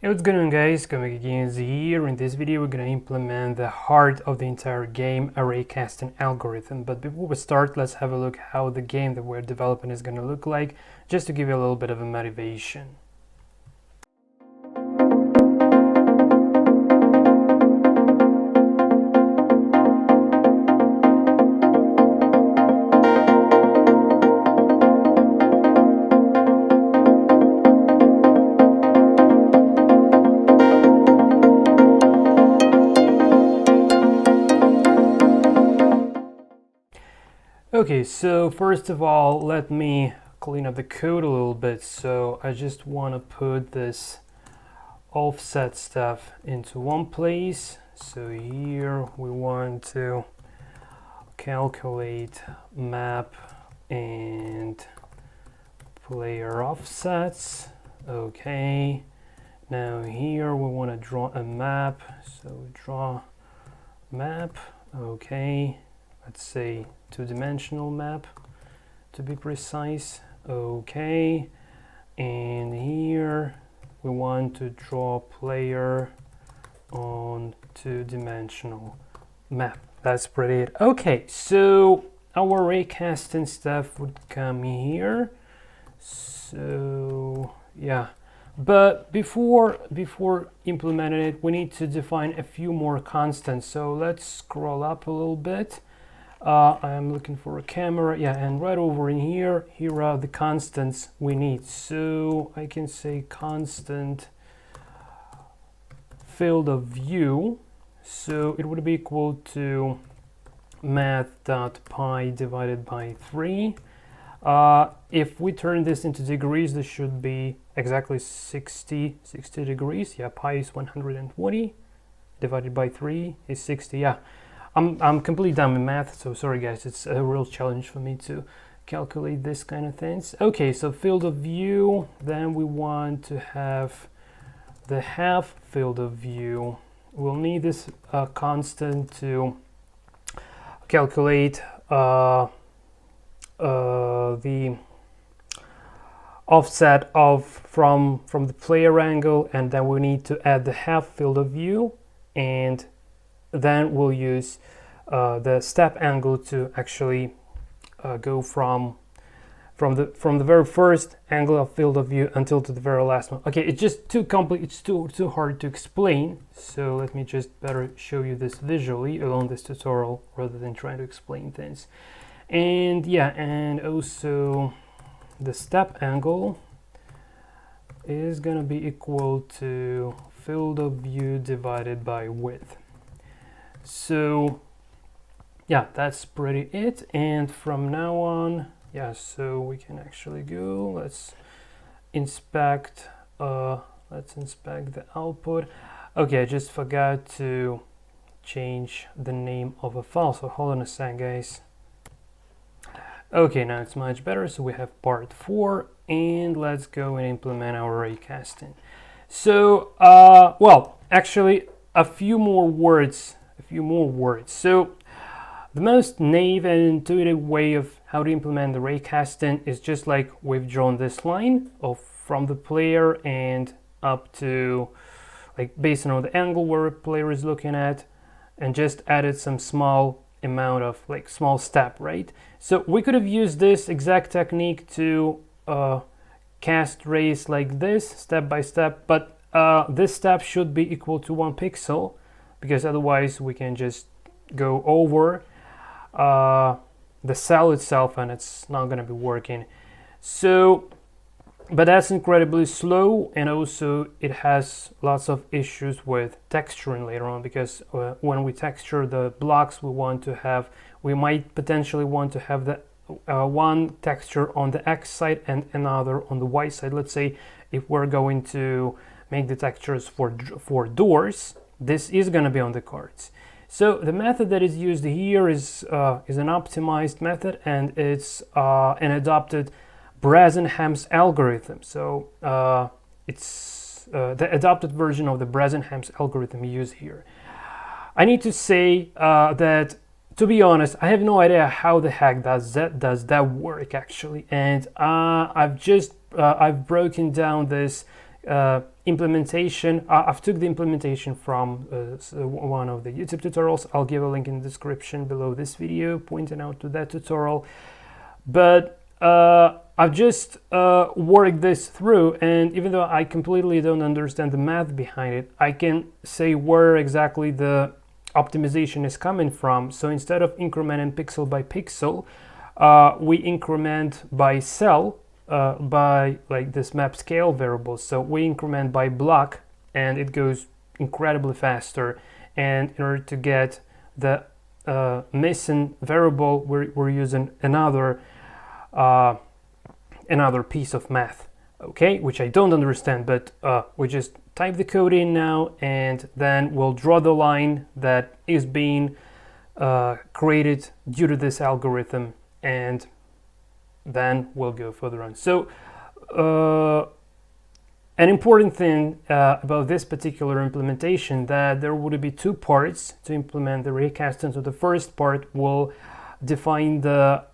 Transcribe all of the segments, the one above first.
Hey, what's going on, guys? Comic here. In this video we're going to implement the heart of the entire game, a raycasting algorithm. But before we start, let's have a look how the game that we're developing is going to look like, just to give you a little bit of a motivation. Okay, so first of all, let me clean up the code a little bit. So I just want to put this offset stuff into one place. So here we want to calculate map and player offsets. Okay, now here we want to draw a map. So draw map. Okay, let's say two-dimensional map to be precise. Okay, and here we want to draw player on two-dimensional map. That's pretty it. Okay, so our raycasting stuff would come here. So yeah, but before implementing it, we need to define a few more constants. So let's scroll up a little bit. I'm looking for a camera, yeah, and right over in here are the constants we need. So I can say constant field of view, so it would be equal to math.pi divided by 3. If we turn this into degrees, this should be exactly 60 degrees. Yeah, pi is 120 divided by 3 is 60. Yeah, I'm completely done with math, so sorry guys, it's a real challenge for me to calculate this kind of things. Okay, so field of view, then we want to have the half field of view. We'll need this constant to calculate the offset of from the player angle, and then we need to add the half field of view, and then we'll use the step angle to actually go from the very first angle of field of view until to the very last one. Okay, it's just too complex, it's too hard to explain, so let me just better show you this visually along this tutorial rather than trying to explain things. And yeah, and also the step angle is gonna be equal to field of view divided by width. So yeah, that's pretty it. And from now on, yeah, so we can actually go, let's inspect the output. Okay, I just forgot to change the name of a file, so hold on a sec, guys. Okay, now it's much better. So we have part 4, and let's go and implement our raycasting. So well, actually a few more words. So the most naive and intuitive way of how to implement the raycasting is just like we've drawn this line from the player and up to, like, based on the angle where a player is looking at, and just added some small amount of, like, small step, right? So we could have used this exact technique to cast rays like this, step by step, but this step should be equal to 1 pixel, because otherwise we can just go over the cell itself and it's not going to be working. So, but that's incredibly slow, and also it has lots of issues with texturing later on, because when we texture the blocks, we might potentially want to have the one texture on the X side and another on the Y side. Let's say if we're going to make the textures for doors, this is going to be on the cards. So the method that is used here is an optimized method, and it's an adopted Bresenham's algorithm. So it's the adopted version of the Bresenham's algorithm used here. I need to say that, to be honest, I have no idea how the heck does that work actually, and I've broken down this implementation. I've took the implementation from one of the YouTube tutorials. I'll give a link in the description below this video pointing out to that tutorial. But I've just worked this through, and even though I completely don't understand the math behind it, I can say where exactly the optimization is coming from. So instead of incrementing pixel by pixel, we increment by cell, by like this map scale variable. So we increment by block, and it goes incredibly faster. And in order to get the missing variable, we're using another piece of math, okay, which I don't understand, but we just type the code in now, and then we'll draw the line that is being created due to this algorithm, and then we'll go further on. So an important thing about this particular implementation, that there would be two parts to implement the raycasting. So the first part will define the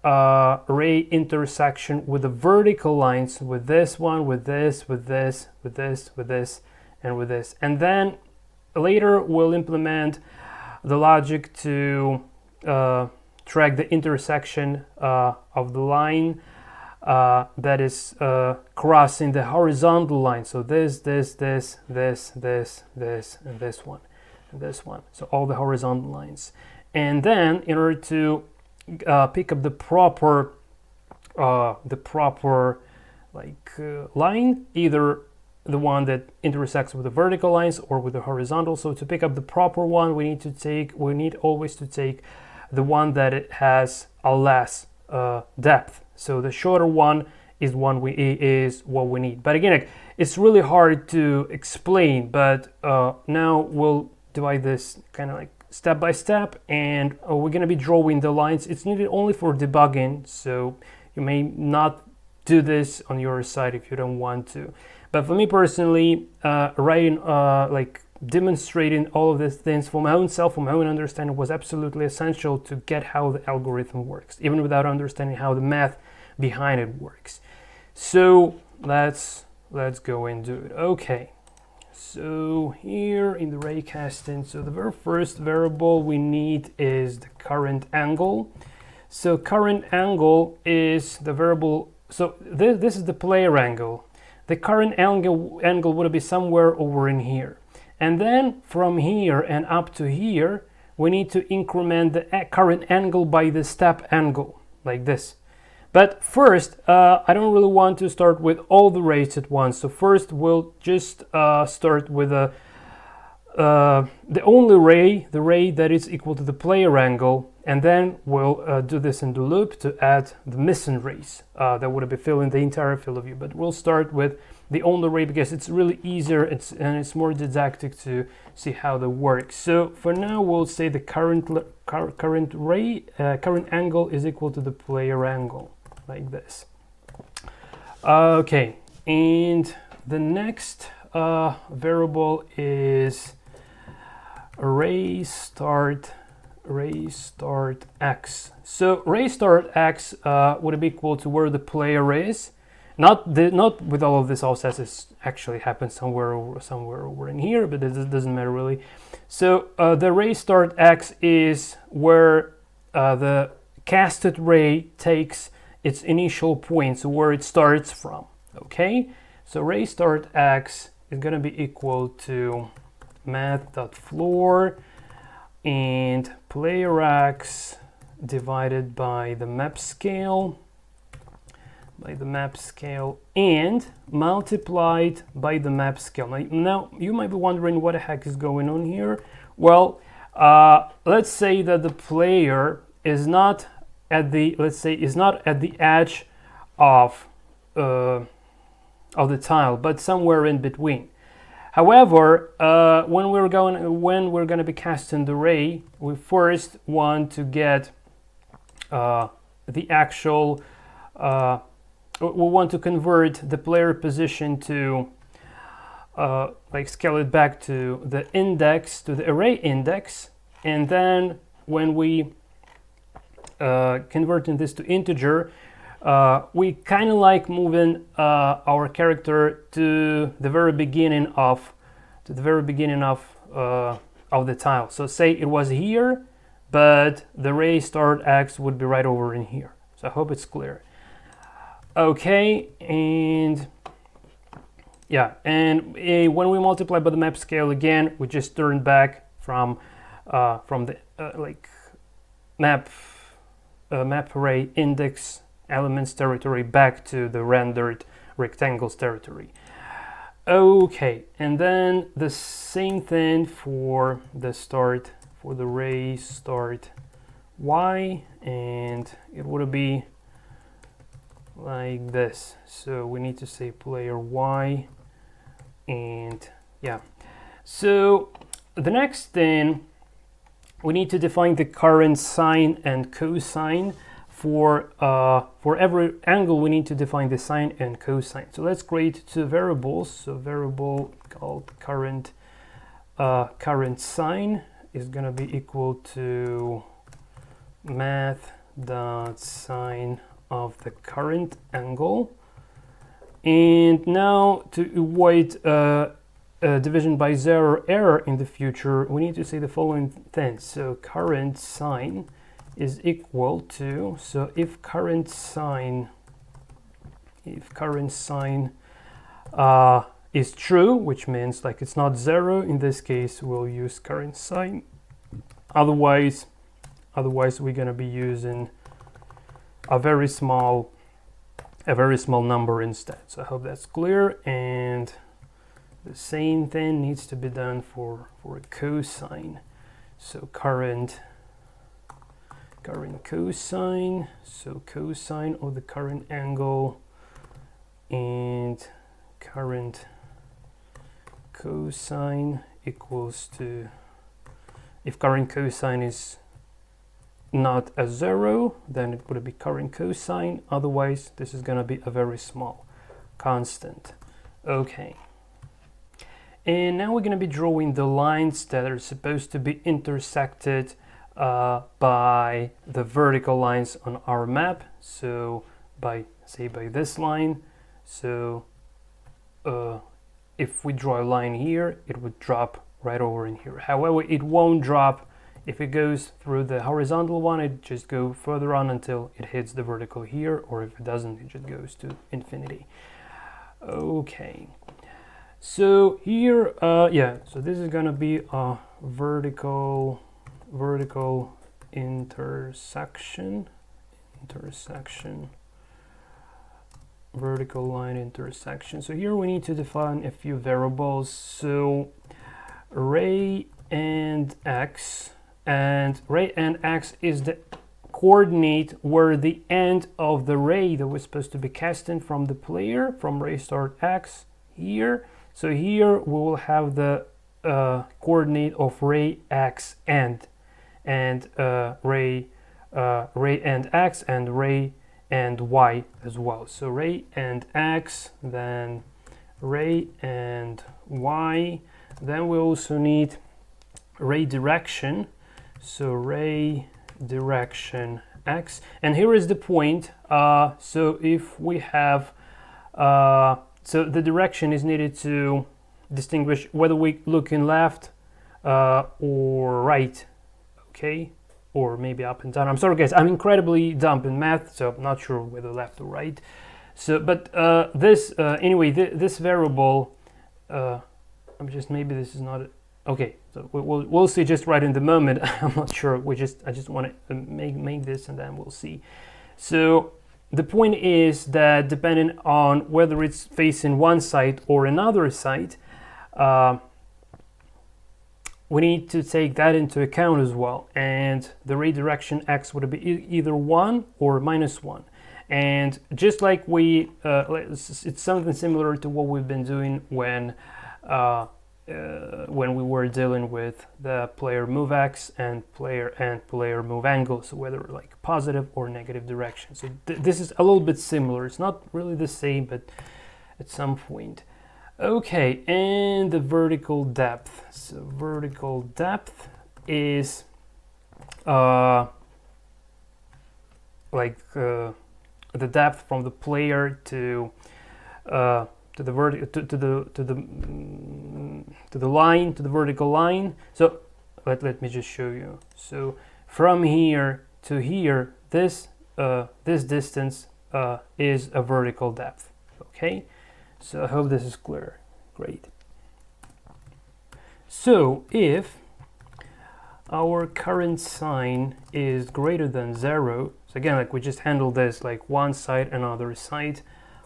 ray intersection with the vertical lines, with this one, with this, with this, with this, with this, and with this. And then later we'll implement the logic to track the intersection of the line that is crossing the horizontal line. So this, this, this, this, this, this, and this one, and this one. So all the horizontal lines. And then in order to pick up the proper line, either the one that intersects with the vertical lines or with the horizontal. So to pick up the proper one, we need always to take the one that it has a less depth. So the shorter one is what we need. But again, it's really hard to explain, but now we'll divide this kind of like step by step, and we're going to be drawing the lines. It's needed only for debugging, so you may not do this on your side if you don't want to. But for me personally, writing demonstrating all of these things for my own self, for my own understanding, was absolutely essential to get how the algorithm works, even without understanding how the math behind it works. So let's go and do it. Okay. So here in the raycasting, so the very first variable we need is the current angle. So current angle is the variable. So this is the player angle. The current angle would be somewhere over in here. And then from here and up to here, we need to increment the current angle by the step angle, like this. But first, I don't really want to start with all the rays at once. So first, we'll just start with the only ray, the ray that is equal to the player angle, and then we'll do this in the loop to add the missing rays that would be filling the entire field of view. But we'll start with the only ray because it's really easier, and it's more didactic to see how that works. So for now, we'll say the current angle is equal to the player angle, like this. Okay, and the next variable is ray start x. So ray start x would be equal to where the player is. Not with all of this offsets. It actually happens somewhere over in here, but it doesn't matter really. So the ray start x is where the casted ray takes its initial point, so where it starts from. Okay, so ray start x is going to be equal to math.floor and player x divided by the map scale, and multiplied by the map scale. Now you might be wondering what the heck is going on here. Well, let's say that the player is not at the edge of the tile, but somewhere in between. However, when we're going to be casting the ray, we first want to get the actual. We want to convert the player position to scale it back to the index, to the array index, and then when we converting this to integer, we kind of like moving our character to the very beginning of the tile. So say it was here, but the ray start X would be right over in here. So I hope it's clear. Okay, and yeah, and when we multiply by the map scale again, we just turn back from the like map array index elements territory back to the rendered rectangles territory. Okay, and then the same thing for the start, for the ray start Y, and it would be like this. So we need to say player Y, and yeah. So the next thing, we need to define the current sine and cosine. For every angle, we need to define the sine and cosine. So let's create two variables. So variable called current sine is going to be equal to math.sine of the current angle. And now to avoid division by zero error in the future, we need to say the following things. So current sine is equal to, so if current sine is true, which means like it's not zero, in this case we'll use current sine. Otherwise we're going to be using a very small number instead. So I hope that's clear. And the same thing needs to be done for cosine. So current cosine, so cosine of the current angle, and current cosine equals to, if current cosine is not a zero, then it would be current cosine. Otherwise, this is going to be a very small constant. Okay. And now we're going to be drawing the lines that are supposed to be intersected by the vertical lines on our map. So by this line. So if we draw a line here, it would drop right over in here. However, it won't drop if it goes through the horizontal one. It just go further on until it hits the vertical here, or if it doesn't, it just goes to infinity. Okay. So here, yeah, so this is gonna be a vertical intersection, vertical line intersection. So here we need to define a few variables. So ray and x is the coordinate where the end of the ray that was supposed to be casting from the player, from ray start x here. So here we will have the coordinate of ray x end, and ray and x, and ray and y as well. So ray and x, then ray and y. Then we also need ray direction. So ray direction x. And here is the point. So if we have so the direction is needed to distinguish whether we look in left or right, okay, or maybe up and down. I'm sorry guys, I'm incredibly dumb in math, so I'm not sure whether left or right. So but anyway, this variable, I'm just, maybe this is not okay, so we'll see just right in the moment. I'm not sure. I just want to make this, and then we'll see. So the point is that depending on whether it's facing one side or another side, we need to take that into account as well. And the ray direction x would be either 1 or -1. And just like it's something similar to what we've been doing when we were dealing with the player move x and player move angle, so whether like positive or negative direction. So this is a little bit similar. It's not really the same, but at some point. Okay, and the vertical depth. So vertical depth is the depth from the player to the line, to the vertical line. So let me just show you. So from here to here, this distance is a vertical depth. Okay, so I hope this is clear. Great. So if our current sign is greater than 0, so again, like we just handle this like one side, another side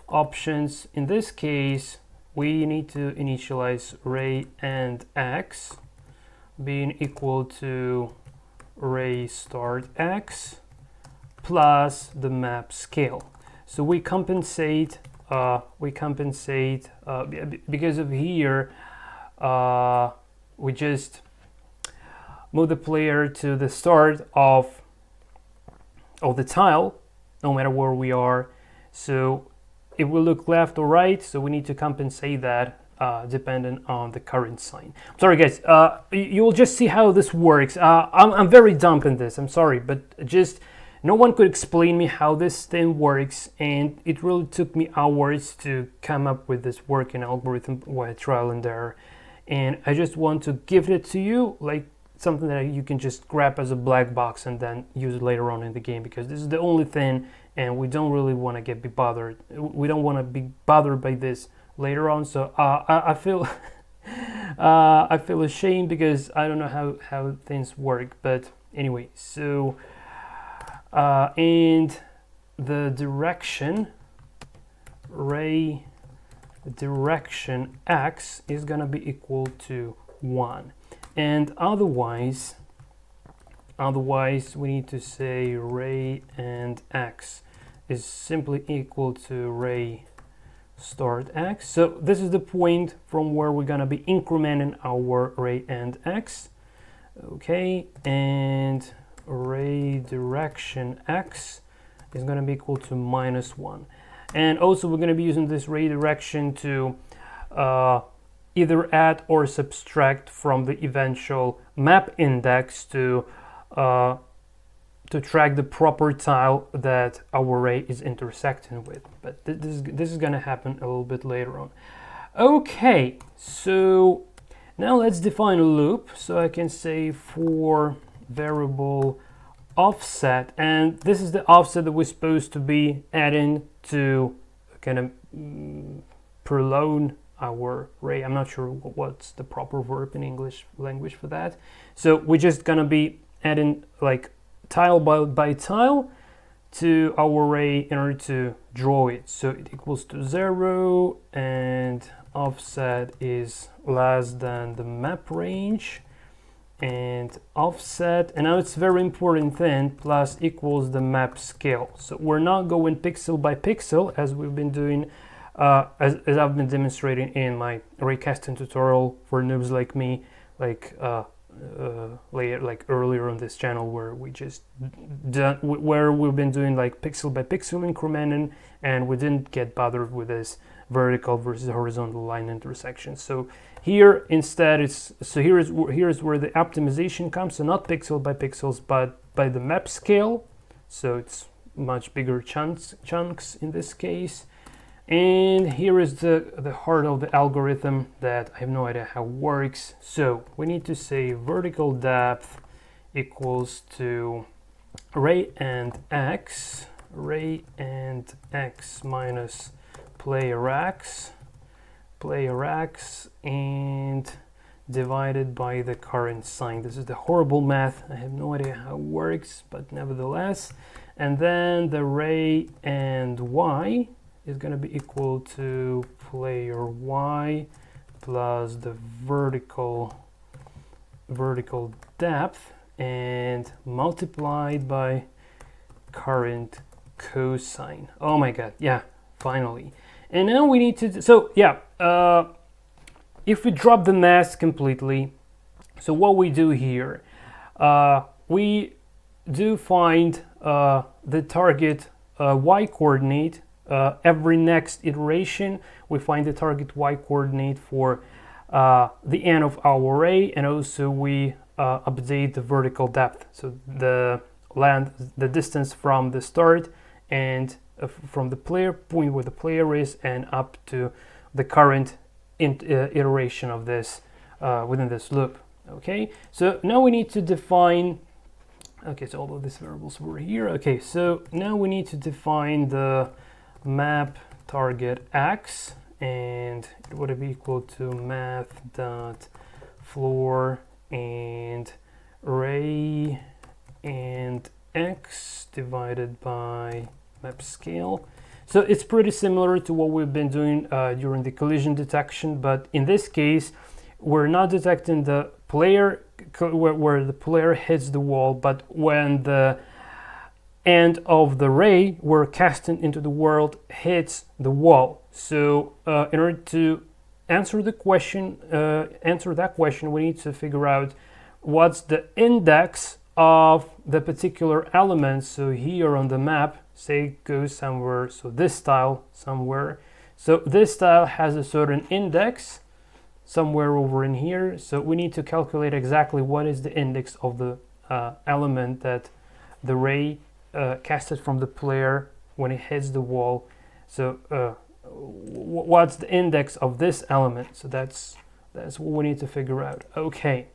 options. In this case, we need to initialize ray and x being equal to ray start x plus the map scale. So we compensate because of here, we just move the player to the start of the tile, no matter where we are. So it will look left or right, so we need to compensate that dependent on the current sign. Sorry guys, you'll just see how this works. I'm very dumb in this, I'm sorry, but just no one could explain me how this thing works, and it really took me hours to come up with this working algorithm by trial and error. And I just want to give it to you like something that you can just grab as a black box and then use it later on in the game, because this is the only thing, and we don't really want to be bothered. We don't want to be bothered by this later on. So I feel I feel ashamed because I don't know how things work. But anyway, so and the direction ray direction x is gonna be equal to 1, and otherwise we need to say ray and x is simply equal to ray start x. So this is the point from where we're gonna be incrementing our ray and x. Okay, and ray direction x is going to be equal to -1. And also we're going to be using this ray direction to either add or subtract from the eventual map index to track the proper tile that our ray is intersecting with. But this is going to happen a little bit later on. Okay, so now let's define a loop. So I can say for variable offset, and this is the offset that we're supposed to be adding to kind of prolong our ray. I'm not sure what's the proper verb in English language for that. So we're just gonna be adding like tile by tile to our ray in order to draw it. So it equals to 0, and offset is less than the map range, and offset, and now it's very important thing, plus equals the map scale. So we're not going pixel by pixel as we've been doing, as I've been demonstrating in my raycasting tutorial for noobs like me, like earlier on this channel, where we've been doing like pixel by pixel incrementing, and we didn't get bothered with this vertical versus horizontal line intersection. So here instead here's where the optimization comes. So not pixel by pixels, but by the map scale. So it's much bigger chunks in this case. And here is the heart of the algorithm that I have no idea how it works. So we need to say vertical depth equals to ray and x minus player x, and divided by the current sign. This is the horrible math. I have no idea how it works, but nevertheless. And then the ray and y is going to be equal to player y plus the vertical depth, and multiplied by current cosine. Oh my god, yeah, finally. And now we need to, so yeah, if we drop the mask completely, so what we do here, we do find the target y coordinate. Every next iteration, we find the target y coordinate for the end of our array, and also we update the vertical depth, so the distance from the start and from the player point where the player is and up to the current iteration of this within this loop. Okay, so now we need to define, okay, so all of these variables were here. Okay, so now we need to define the map target x, and it would be equal to math dot floor and ray and x divided by map scale. So it's pretty similar to what we've been doing during the collision detection, but in this case we're not detecting the player where the player hits the wall, but when the end of the ray we're casting into the world hits the wall. So in order to answer that question, we need to figure out what's the index of the particular element. So here on the map, say it goes somewhere, so this tile somewhere. So this tile has a certain index somewhere over in here. So we need to calculate exactly what is the index of the element that the ray casted from the player when it hits the wall. So what's the index of this element? So that's what we need to figure out. Okay,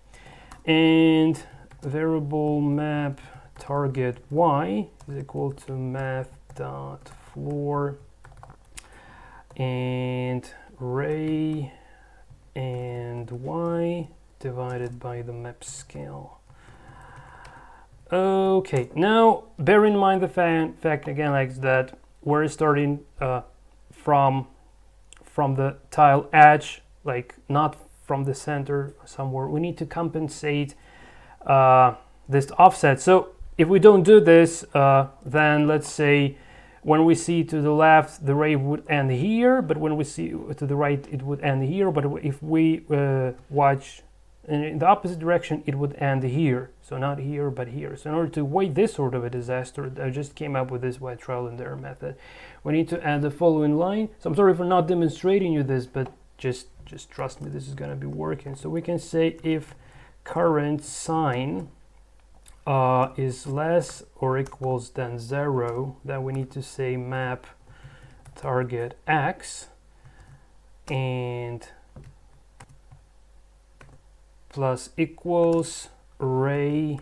and variable map target y is equal to math dot floor and ray and y divided by the map scale. Okay, now bear in mind the fact again, like that we're starting from the tile edge, like not from the center somewhere. We need to compensate this offset. So if we don't do this, then let's say when we see to the left the ray would end here, but when we see to the right it would end here. But if we watch in the opposite direction, it would end here. So not here, but here. So in order to avoid this sort of a disaster, I just came up with this white trial and error method. We need to add the following line. So I'm sorry for not demonstrating you this, but just trust me, this is going to be working. So we can say if current sign is less or equals than 0, then we need to say map target x and plus equals ray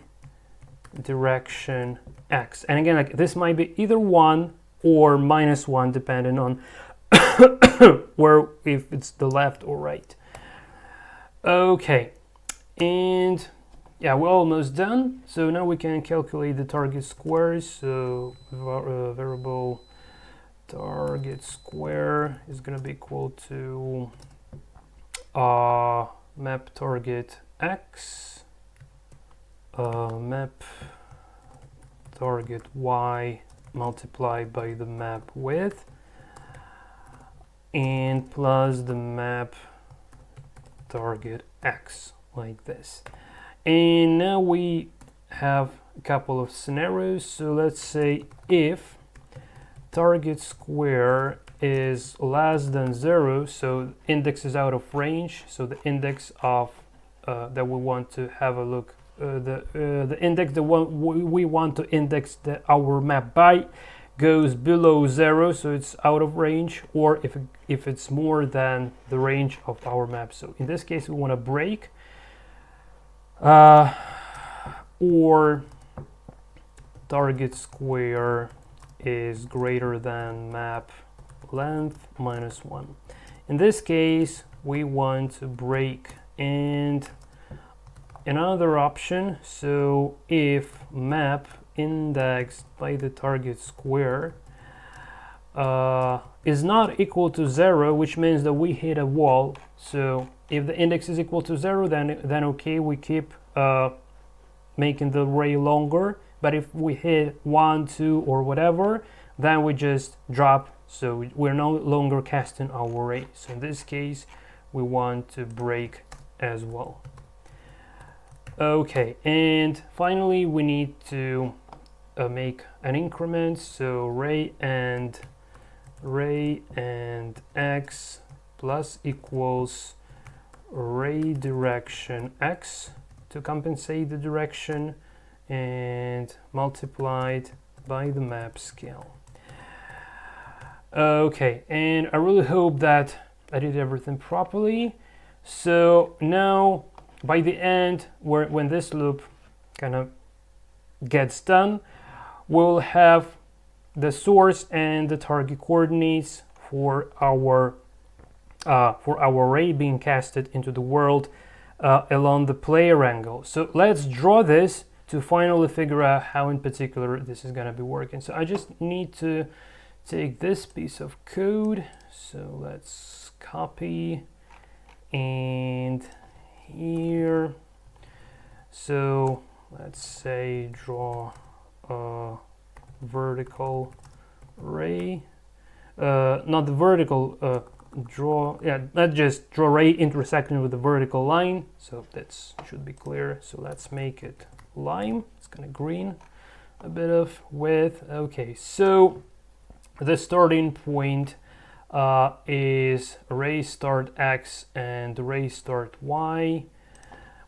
direction x. And again, like this might be either 1 or -1 depending on where, if it's the left or right. Okay, and yeah, we're almost done. So now we can calculate the target squares. So variable target square is going to be equal to map target x, map target y multiplied by the map width, and plus the map target x, like this. And now we have a couple of scenarios. So let's say if target square is less than 0, so index is out of range, so the index of that we want to have a look, the index that we want to index our map by goes below 0, so it's out of range, or if it's more than the range of our map. So in this case we want to break, or target square is greater than map length -1. In this case we want to break. And another option, so if map indexed by the target square is not equal to 0, which means that we hit a wall. So if the index is equal to 0, then okay, we keep making the ray longer. But if we hit 1, 2 or whatever, then we just drop, so we're no longer casting our ray. So in this case we want to break as well. Okay, and finally we need to make an increment. So ray and x plus equals ray direction x to compensate the direction, and multiplied by the map scale. Okay, and I really hope that I did everything properly. So now by the end, when this loop kind of gets done, we'll have the source and the target coordinates for our array being casted into the world along the player angle. So let's draw this to finally figure out how in particular this is going to be working. So I just need to take this piece of code. So let's copy and here. So let's say draw a vertical ray, not the vertical, let's just draw ray intersecting with the vertical line. So that should be clear. So let's make it lime. It's kind of green, a bit of width. Okay, so the starting point is ray start x and ray start y.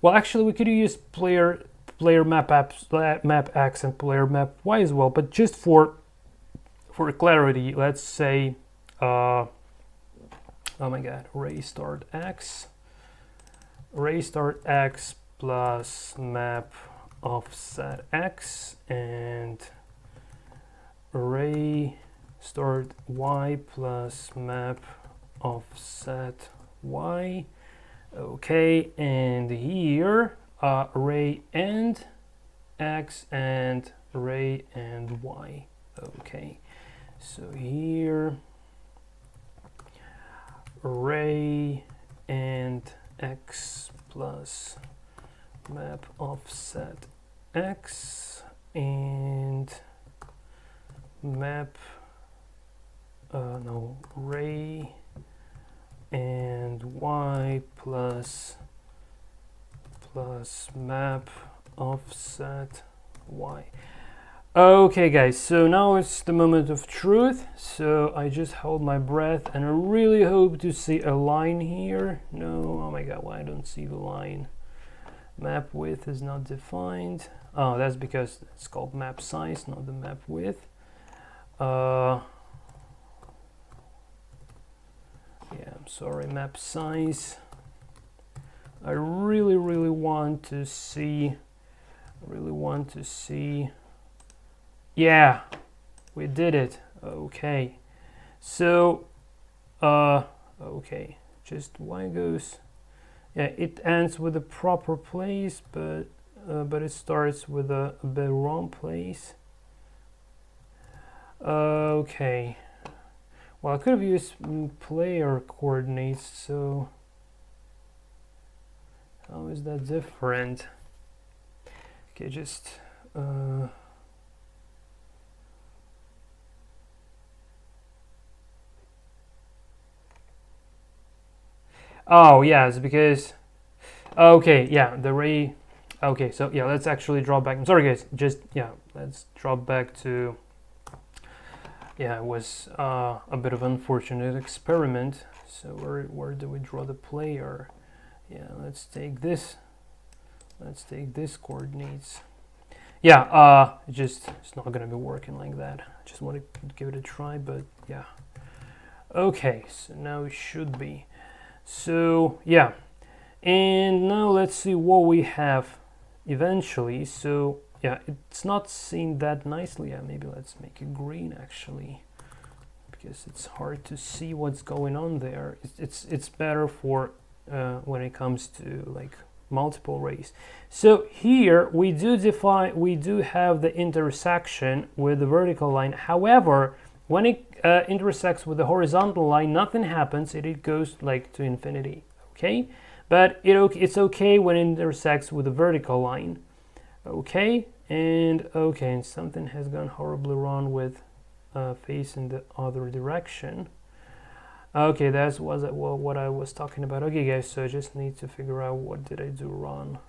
Well, actually, we could use player map x and player map y as well, but just for clarity, let's say oh my god, ray start x plus map offset x and ray start y plus map offset y. Okay, and here ray end x and ray and y. Okay, so here ray and x plus map offset x and map ray and y plus map offset y. Okay guys, so now it's the moment of truth. So I just hold my breath and I really hope to see a line here. No, oh my god, why I don't see the line? Map width is not defined. Oh, that's because it's called map size, not the map width. Yeah, I'm sorry, map size. I really want to see, yeah, we did it. Okay, so okay, just y goes, yeah, it ends with a proper place, but it starts with a bit wrong place. Okay, well, I could have used player coordinates, so how is that different? Okay, just oh yeah, it's because, okay, yeah, the ray. Okay, so yeah, let's actually drop back. I'm sorry guys, just yeah, let's drop back to, yeah, it was a bit of an unfortunate experiment. So where do we draw the player? Yeah, let's take this coordinates. Yeah, it's not gonna be working like that. Just want to give it a try, but yeah. Okay, so now it should be. So yeah, and now let's see what we have eventually. So yeah, it's not seen that nicely. Yeah, maybe let's make it green actually, because it's hard to see what's going on there. It's better for when it comes to like multiple rays. So here we do have the intersection with the vertical line. However, when it intersects with the horizontal line, nothing happens. It goes like to infinity. Okay, but it's okay when it intersects with the vertical line. Okay, and something has gone horribly wrong with facing the other direction. Okay, that's what I was talking about. Okay guys, so I just need to figure out what did I do wrong.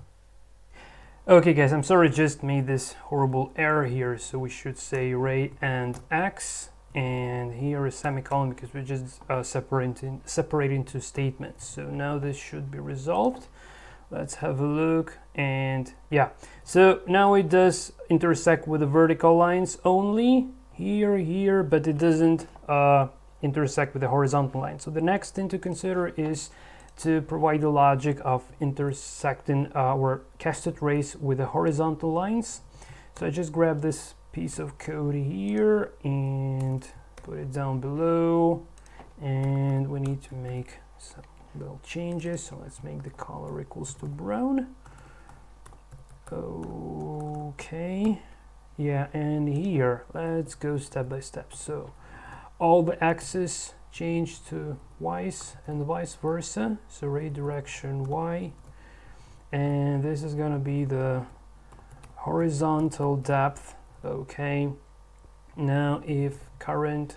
Okay guys, I'm sorry, just made this horrible error here. So we should say ray and x, and here a semicolon because we're just separating two statements. So now this should be resolved. Let's have a look, and yeah, so now it does intersect with the vertical lines only here, but it doesn't intersect with the horizontal line. So the next thing to consider is to provide the logic of intersecting our casted rays with the horizontal lines. So I just grab this piece of code here and put it down below, and we need to make some little changes. So let's make the color equals to brown. Okay, yeah, and here let's go step by step. So all the axes change to y's and vice versa, so ray direction y, and this is gonna be the horizontal depth. Okay, now if current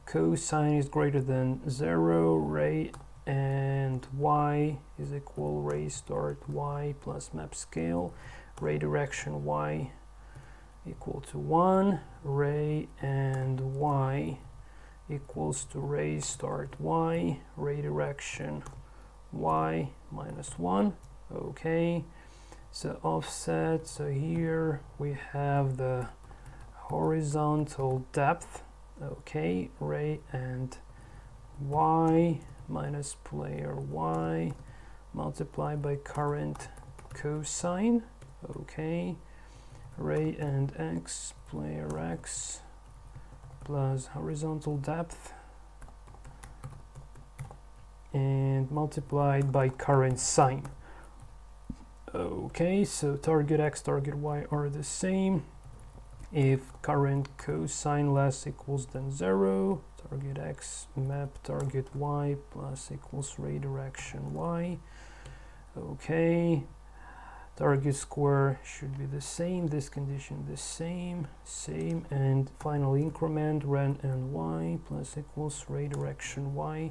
cosine is greater than 0, ray and y is equal ray start y plus map scale, ray direction y equal to 1, ray and y equals to ray start y, ray direction y minus 1. Okay, so offset, so here we have the horizontal depth. Okay, ray and y minus player y multiplied by current cosine. Okay, ray and x, player x plus horizontal depth and multiplied by current sine. Okay, so target x, target y are the same. If current cosine less equals than 0, target x map target y plus equals ray direction y. Okay, target square should be the same, this condition the same, and final increment ren and y plus equals ray direction y.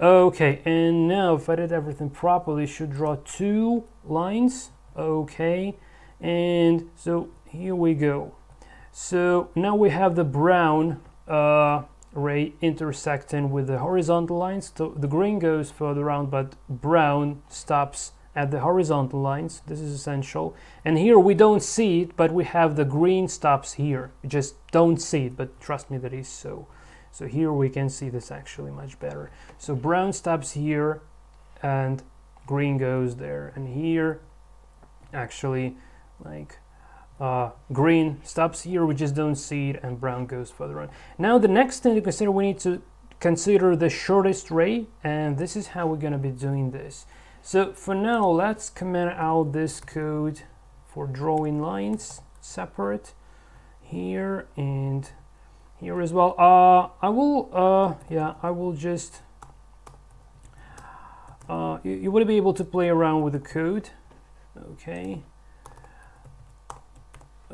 Okay, and now if I did everything properly, should draw 2 lines. Okay, and so here we go. So now we have the brown ray intersecting with the horizontal lines. So the green goes further around, but brown stops at the horizontal lines. This is essential. And here we don't see it, but we have the green stops here. We just don't see it, but trust me, that is so. So here we can see this actually much better. So brown stops here and green goes there. And here actually like green stops here, we just don't see it, and brown goes further on. Now the next thing to consider, we need to consider the shortest ray, and this is how we're going to be doing this. So for now, let's comment out this code for drawing lines separate here and here as well. I will just you will be able to play around with the code.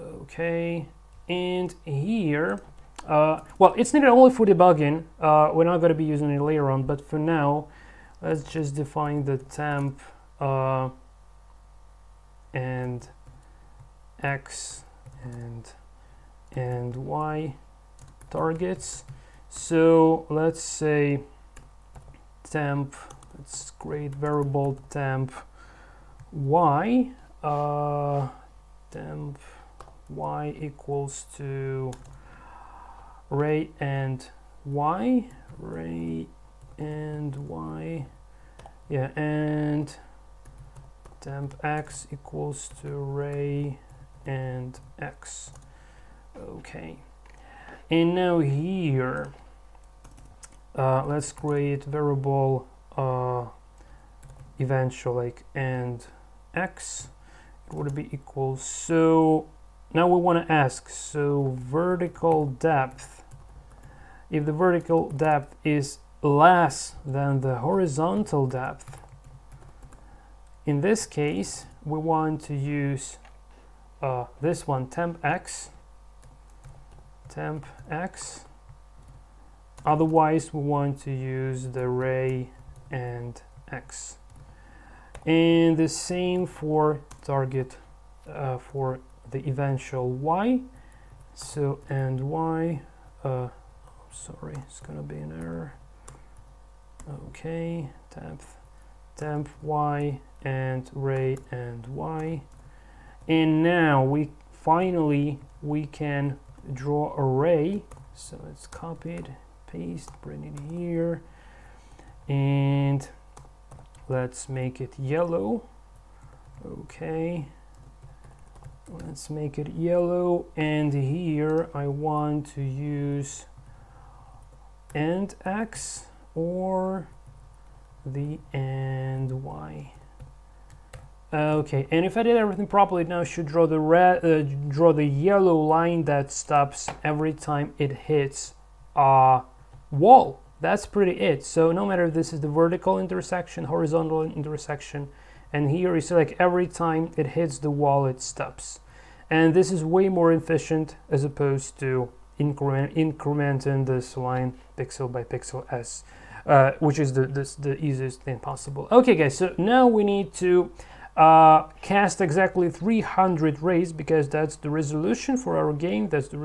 Okay, and here well, it's needed only for debugging. We're not going to be using it later on, but for now let's just define the temp and x and y targets. So let's say temp, let's create variable temp y, temp y equals to ray and y, yeah, and temp x equals to ray and x. Okay, and now here let's create variable eventual like and x, it would be equals. So now we want to ask, so vertical depth, if the vertical depth is less than the horizontal depth, in this case we want to use this one, temp x, otherwise we want to use the ray and x. And the same for target for the eventual y. So and y, sorry, it's gonna be an error. Okay, temp y and ray and y. And now we finally can draw a ray. So let's copy it, paste, bring it here, and let's make it yellow. Okay, let's make it yellow, and here I want to use end X or the end Y. Okay, and if I did everything properly, now I should draw the draw the yellow line that stops every time it hits a wall. That's pretty it. So no matter if this is the vertical intersection, horizontal intersection, and here you see like every time it hits the wall, it stops. And this is way more efficient as opposed to incrementing this line pixel by pixel as which is the easiest thing possible. Okay guys, so now we need to cast exactly 300 rays, because that's the resolution for our game. That's the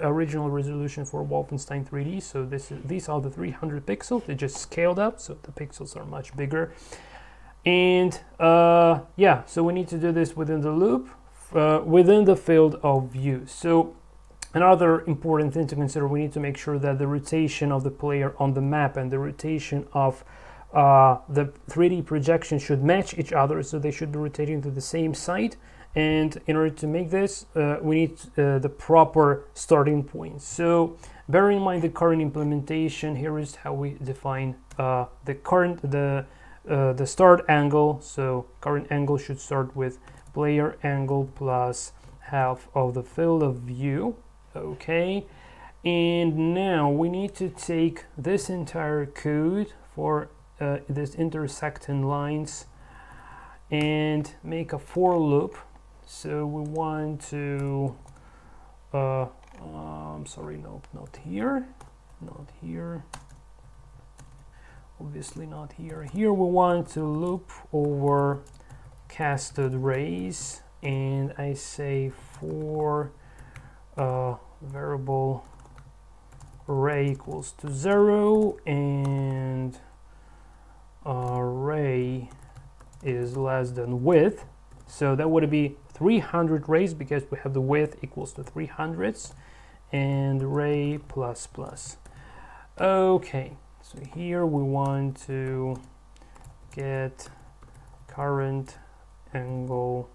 original resolution for Wolfenstein 3D. So these are the 300 pixels. They just scaled up, so the pixels are much bigger. And yeah, so we need to do this within the loop, within the field of view. So another important thing to consider, we need to make sure that the rotation of the player on the map and the rotation of the 3D projection should match each other, so they should be rotating to the same side. And in order to make this, we need the proper starting point. So bear in mind the current implementation. Here is how we define the start angle. So current angle should start with player angle plus half of the field of view. Okay, and now we need to take this entire code for this intersecting lines and make a for loop. So we want to sorry, nope, not here, obviously not here. Here we want to loop over casted rays, and I say for variable ray equals to 0 and ray is less than width. So that would be 300 rays, because we have the width equals to 300s, and ray plus plus. Okay, so here we want to get current angle,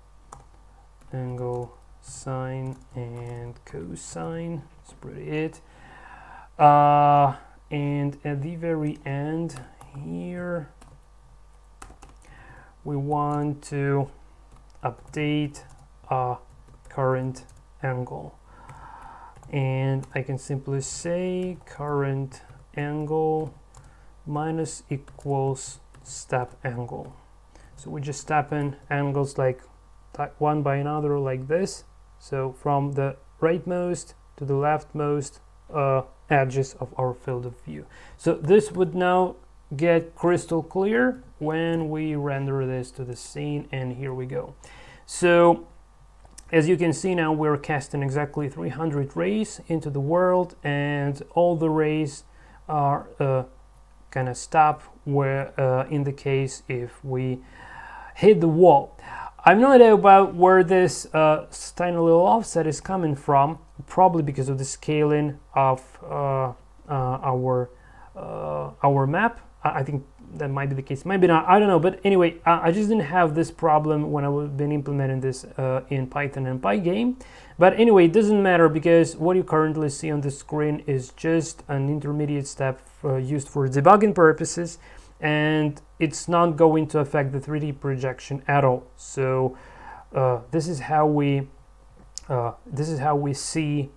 sine, and cosine. That's pretty it. And at the very end here, we want to update current angle, and I can simply say current angle minus equals step angle. So we just step in angles like one by another like this. So from the rightmost to the leftmost edges of our field of view. So this would now get crystal clear when we render this to the scene, and here we go. So as you can see, now we're casting exactly 300 rays into the world, and all the rays are kind of stop where in the case if we hit the wall. I'm not sure about where this tiny little offset is coming from, probably because of the scaling of our map. I think that might be the case, maybe not, I don't know. But anyway, I just didn't have this problem when I've been implementing this in Python and Pygame. But anyway, it doesn't matter, because what you currently see on the screen is just an intermediate step used for debugging purposes, and it's not going to affect the 3D projection at all. So this is how we see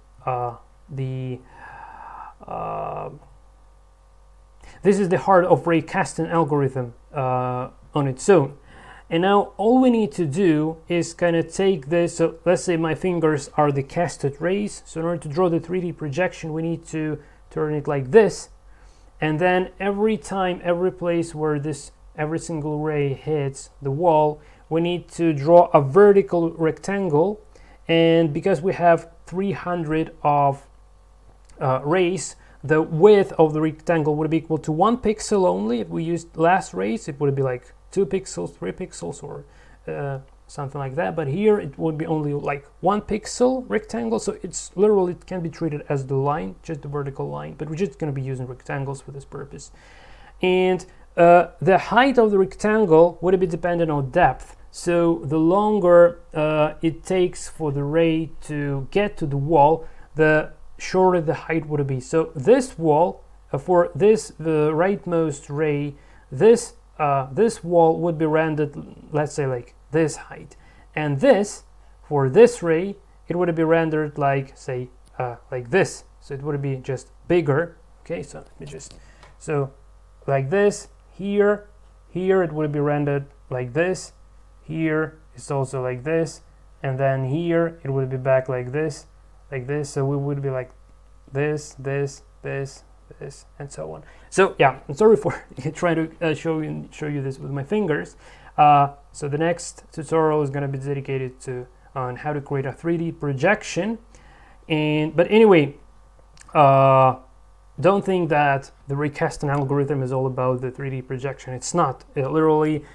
this is the heart of raycasting algorithm on its own. And now all we need to do is kind of take this. So let's say my fingers are the casted rays. So in order to draw the 3D projection, we need to turn it like this. And then every time, every place where every single ray hits the wall, we need to draw a vertical rectangle. And because we have 300 of rays, the width of the rectangle would be equal to 1 pixel only. If we used last rays, it would be like 2 pixels, 3 pixels, or something like that, but here it would be only like 1 pixel rectangle, so it's literally, it can be treated as the line, just the vertical line, but we're just going to be using rectangles for this purpose. And the height of the rectangle would be dependent on depth. So the longer it takes for the ray to get to the wall, the shorter the height would be. So this wall, for this the rightmost ray, this wall would be rendered, let's say, like this height, and this, for this ray, it would be rendered like, say, like this. So it would be just bigger. Okay, so let me just, so like this. Here it would be rendered like this. Here it's also like this, and then here it would be back like this, so we would be like this, and so on. So yeah, I'm sorry for trying to show you this with my fingers. So the next tutorial is going to be dedicated to on how to create a 3D projection. But anyway, don't think that the raycasting algorithm is all about the 3D projection. It's not. Literally,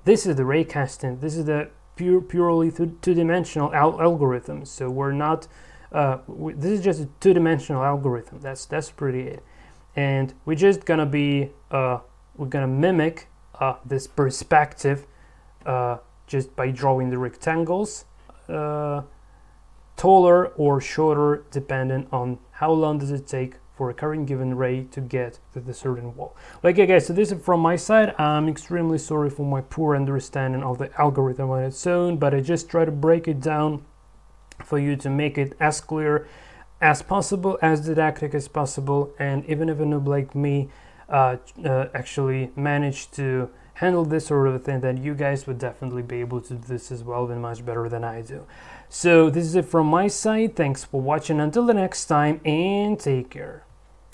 this is the raycasting. This is the purely two-dimensional algorithm. So we're not. This is just a two-dimensional algorithm. That's pretty it. And we're just gonna be we're gonna mimic this perspective just by drawing the rectangles, taller or shorter, depending on how long does it take for a current given ray to get to the certain wall. Okay guys, so this is from my side. I'm extremely sorry for my poor understanding of the algorithm on its own, but I just try to break it down for you to make it as clear as possible, as didactic as possible, and even if a noob like me actually managed to handle this sort of thing, then you guys would definitely be able to do this as well, and much better than I do. So this is it from my side. Thanks for watching. Until the next time, and take care.